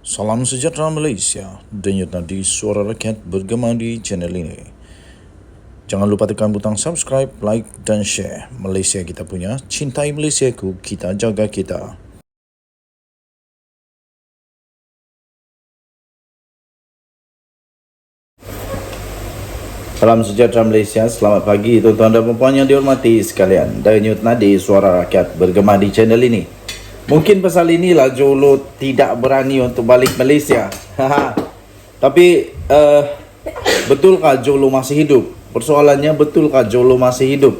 Salam sejahtera Malaysia, denyut nadi suara rakyat bergema di channel ini. Jangan lupa tekan butang subscribe, like dan share. Malaysia kita punya, cintai Malaysiaku, kita jaga kita. Salam sejahtera Malaysia, selamat pagi tuan-tuan dan puan yang dihormati sekalian. Denyut nadi suara rakyat bergema di channel ini. Mungkin pasal inilah Jolo tidak berani untuk balik Malaysia. Tapi betulkah Jolo masih hidup? Persoalannya, betulkah Jolo masih hidup?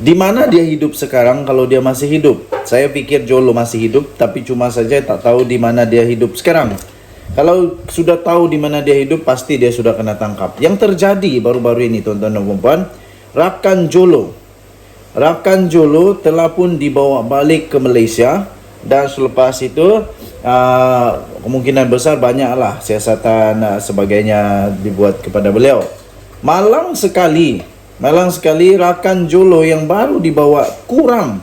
Di mana dia hidup sekarang kalau dia masih hidup? Saya pikir Jolo masih hidup, tapi cuma saja tak tahu di mana dia hidup sekarang. Kalau sudah tahu di mana dia hidup, pasti dia sudah kena tangkap. Yang terjadi baru-baru ini, tuan-tuan dan puan, rakan Jolo telah pun dibawa balik ke Malaysia, dan selepas itu kemungkinan besar banyaklah siasatan sebagainya dibuat kepada beliau. Malang sekali rakan Jolo yang baru dibawa kurang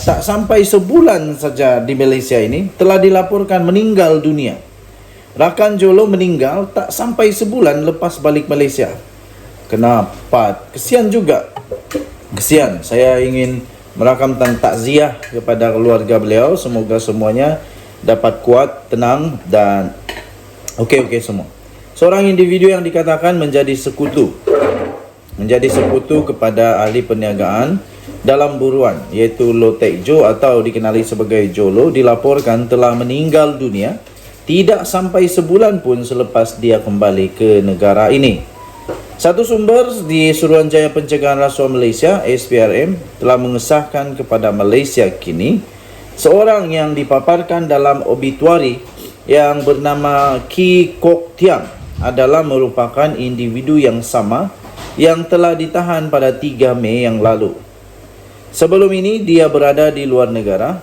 tak sampai sebulan saja di Malaysia ini telah dilaporkan meninggal dunia. Rakan Jolo meninggal tak sampai sebulan lepas balik Malaysia. Kenapa? Kesian juga. Kesian. Saya ingin merakamkan takziah kepada keluarga beliau. Semoga semuanya dapat kuat, tenang dan okey semua. Seorang individu yang dikatakan menjadi sekutu kepada ahli perniagaan dalam buruan, iaitu Loh Teck Joe atau dikenali sebagai Jolo, dilaporkan telah meninggal dunia tidak sampai sebulan pun selepas dia kembali ke negara ini. Satu sumber di Suruhanjaya Pencegahan Rasuah Malaysia (SPRM) telah mengesahkan kepada Malaysia kini seorang yang dipaparkan dalam obituari yang bernama Kee Kok Tiang adalah merupakan individu yang sama yang telah ditahan pada 3 Mei yang lalu. Sebelum ini dia berada di luar negara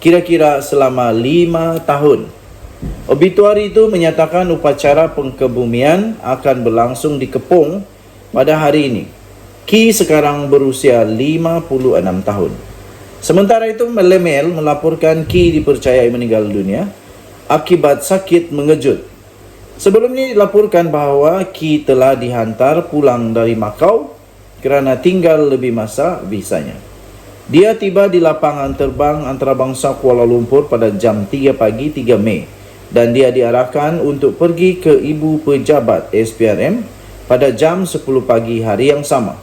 kira-kira selama 5 tahun. Obituari itu menyatakan upacara pengkebumian akan berlangsung di Kepong pada hari ini. Kee sekarang berusia 56 tahun. Sementara itu, Mail melaporkan Kee dipercayai meninggal dunia akibat sakit mengejut. Sebelum ini dilaporkan bahawa Kee telah dihantar pulang dari Macau kerana tinggal lebih masa visanya. Dia tiba di lapangan terbang antarabangsa Kuala Lumpur pada jam 3 pagi 3 Mei dan dia diarahkan untuk pergi ke ibu pejabat SPRM pada jam 10 pagi hari yang sama.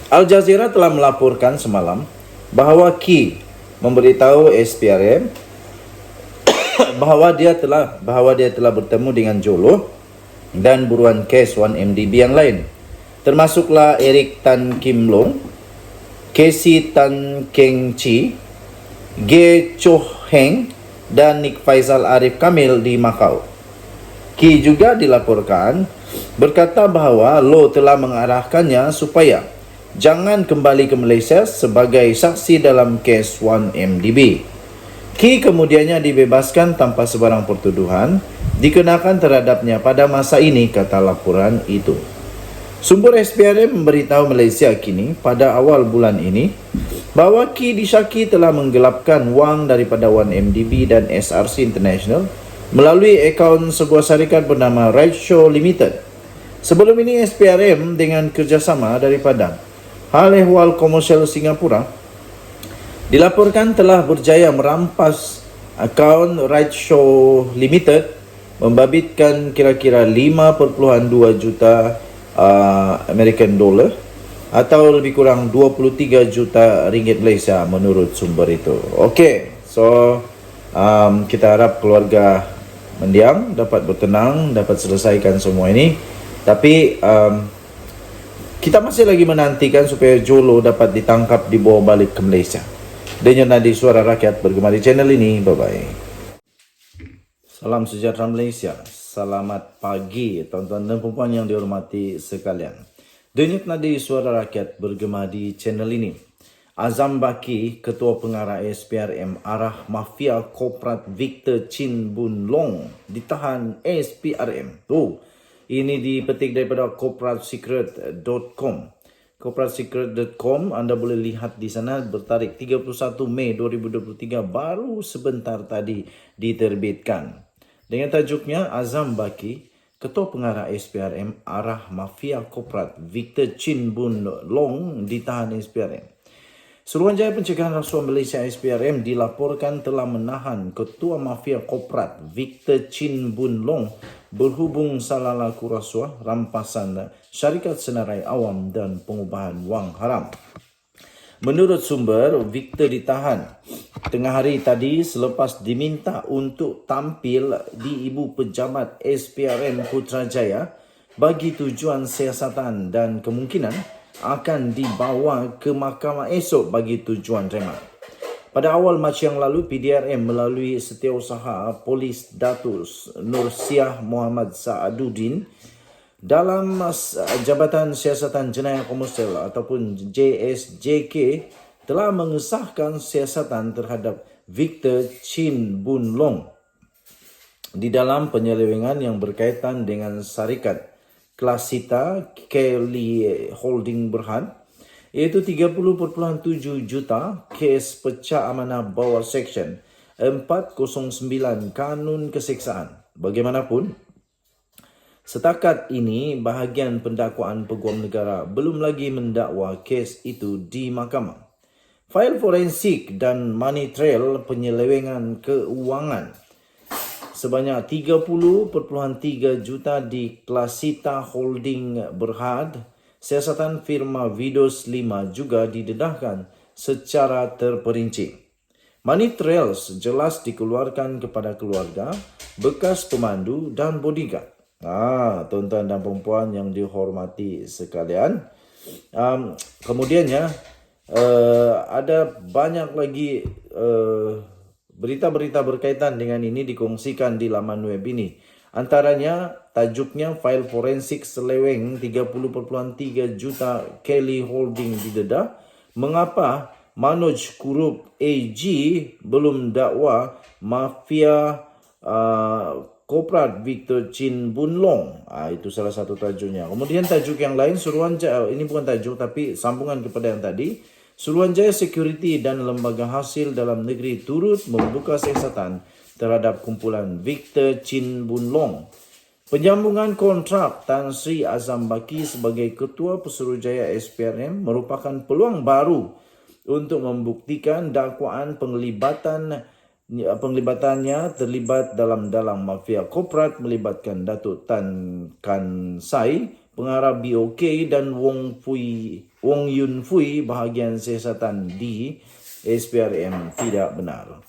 Al Jazeera telah melaporkan semalam bahawa Kee memberitahu SPRM bahawa dia telah bertemu dengan Jolo dan buruan kes 1MDB yang lain, termasuklah Eric Tan Kim Long, Casey Tan Keng Chi, Ge Choh Heng dan Nik Faisal Arif Kamil di Macau. Kee juga dilaporkan berkata bahawa Loh telah mengarahkannya supaya jangan kembali ke Malaysia sebagai saksi dalam kes 1MDB. Kee kemudiannya dibebaskan tanpa sebarang pertuduhan dikenakan terhadapnya pada masa ini, kata laporan itu. Sumber SPRM memberitahu Malaysia kini pada awal bulan ini bahawa Kee disyaki telah menggelapkan wang daripada 1MDB dan SRC International melalui akaun sebuah syarikat bernama Rightshow Limited. Sebelum ini, SPRM dengan kerjasama daripada Hal Ehwal Komersial Singapura dilaporkan telah berjaya merampas akaun Rightshow Limited, membabitkan kira-kira 5.2 juta American dollar atau lebih kurang 23 juta ringgit Malaysia menurut sumber itu. Okey, so kita harap keluarga mendiang dapat bertenang, dapat selesaikan semua ini. Tapi kita masih lagi menantikan supaya Jolo dapat ditangkap, dibawa balik ke Malaysia. Denyut nadi suara rakyat bergema di channel ini. Bye-bye. Salam sejahtera Malaysia. Selamat pagi tuan-tuan dan puan yang dihormati sekalian. Denyut nadi suara rakyat bergema di channel ini. Azam Baki, Ketua Pengarah SPRM, arah mafia korporat Victor Chin Boon Long ditahan SPRM. Ini dipetik daripada corporatesecret.com. corporatesecret.com. Anda boleh lihat di sana bertarikh 31 Mei 2023, baru sebentar tadi diterbitkan. Dengan tajuknya, Azam Baki, Ketua Pengarah SPRM arah mafia korporat Victor Chin Bun Long ditahan SPRM. Suruhanjaya Pencegahan Rasuah Malaysia SPRM dilaporkan telah menahan Ketua Mafia Korporat Victor Chin Bun Long berhubung salah laku rasuah, rampasan syarikat senarai awam dan pengubahan wang haram. Menurut sumber, Victor ditahan tengah hari tadi selepas diminta untuk tampil di Ibu Pejabat SPRM Putrajaya bagi tujuan siasatan dan kemungkinan akan dibawa ke mahkamah esok bagi tujuan remat. Pada awal Mac yang lalu, PDRM melalui Setiausaha Polis Datuk Nur Syah Muhammad Saaduddin dalam Jabatan Siasatan Jenayah Komersial ataupun JSJK telah mengesahkan siasatan terhadap Victor Chin Bun Long di dalam penyelewengan yang berkaitan dengan syarikat Klasita Kelly Holding Berhad, iaitu 30.7 juta kes pecah amanah bawah Seksyen 409 Kanun Keseksaan. Bagaimanapun, setakat ini bahagian pendakwaan Peguam Negara belum lagi mendakwa kes itu di mahkamah. Fail forensik dan money trail penyelewengan keuangan sebanyak 30.3 juta di Klasita Holding Berhad, siasatan firma Vidos 5 juga didedahkan secara terperinci. Money trails jelas dikeluarkan kepada keluarga, bekas pemandu dan bodyguard. Tuan-tuan dan perempuan yang dihormati sekalian. Kemudiannya ada banyak lagi berita-berita berkaitan dengan ini dikongsikan di laman web ini. Antaranya tajuknya file forensik seleweng 30.3 juta Kelly Holding didedah. Mengapa Manoj Kurup AG belum dakwa mafia korporat Victor Chin Bun Long? Itu salah satu tajuknya. Kemudian tajuk yang lain, Suruhanjaya, ini bukan tajuk tapi sambungan kepada yang tadi. Suruhanjaya Security dan Lembaga Hasil Dalam Negeri turut membuka siasatan terhadap kumpulan Victor Chin Bun Long. Penyambungan kontrak Tan Sri Azam Baki sebagai Ketua Pesuruhjaya SPRM merupakan peluang baru untuk membuktikan dakwaan penglibatannya terlibat dalam mafia korporat melibatkan Datuk Tan Kan Sai, pengarah BOK, dan Wong Yun Fui, bahagian siasatan di SPRM tidak benar.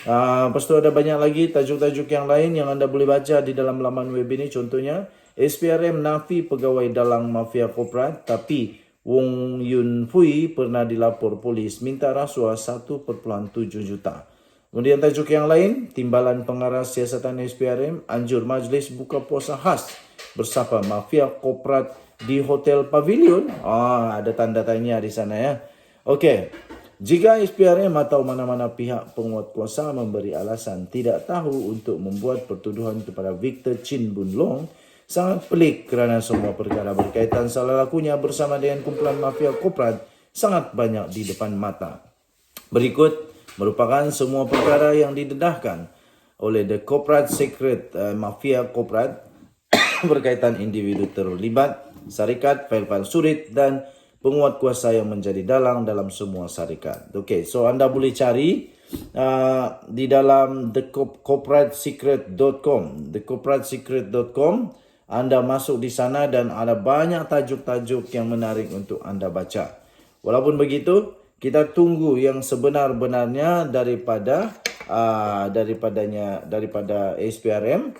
Lepas tu ada banyak lagi tajuk-tajuk yang lain yang anda boleh baca di dalam laman web ini. Contohnya, SPRM nafi pegawai dalang mafia korporat, tapi Wong Yun Fui pernah dilapor polis minta rasuah 1.7 juta. Kemudian tajuk yang lain, Timbalan Pengarah Siasatan SPRM anjur majlis buka puasa khas bersama mafia korporat di Hotel Pavilion. Ada tanda tanya di sana ya. Okey. Jika SPRM atau mana-mana pihak penguatkuasa memberi alasan tidak tahu untuk membuat pertuduhan kepada Victor Chin Bun Long, sangat pelik kerana semua perkara berkaitan salah lakunya bersama dengan kumpulan mafia korporat sangat banyak di depan mata. Berikut merupakan semua perkara yang didedahkan oleh The Corporate Secret Mafia Korporat berkaitan individu terlibat, syarikat, fail-fail surit dan penguatkuasa yang menjadi dalang dalam semua syarikat. Okey, so anda boleh cari di dalam thecorporatesecret.com. thecorporatesecret.com, anda masuk di sana dan ada banyak tajuk-tajuk yang menarik untuk anda baca. Walaupun begitu, kita tunggu yang sebenar-benarnya daripada SPRM.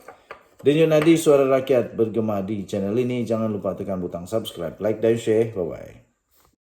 Denyut nadi suara rakyat bergema di channel ini. Jangan lupa tekan butang subscribe, like dan share. Bye-bye.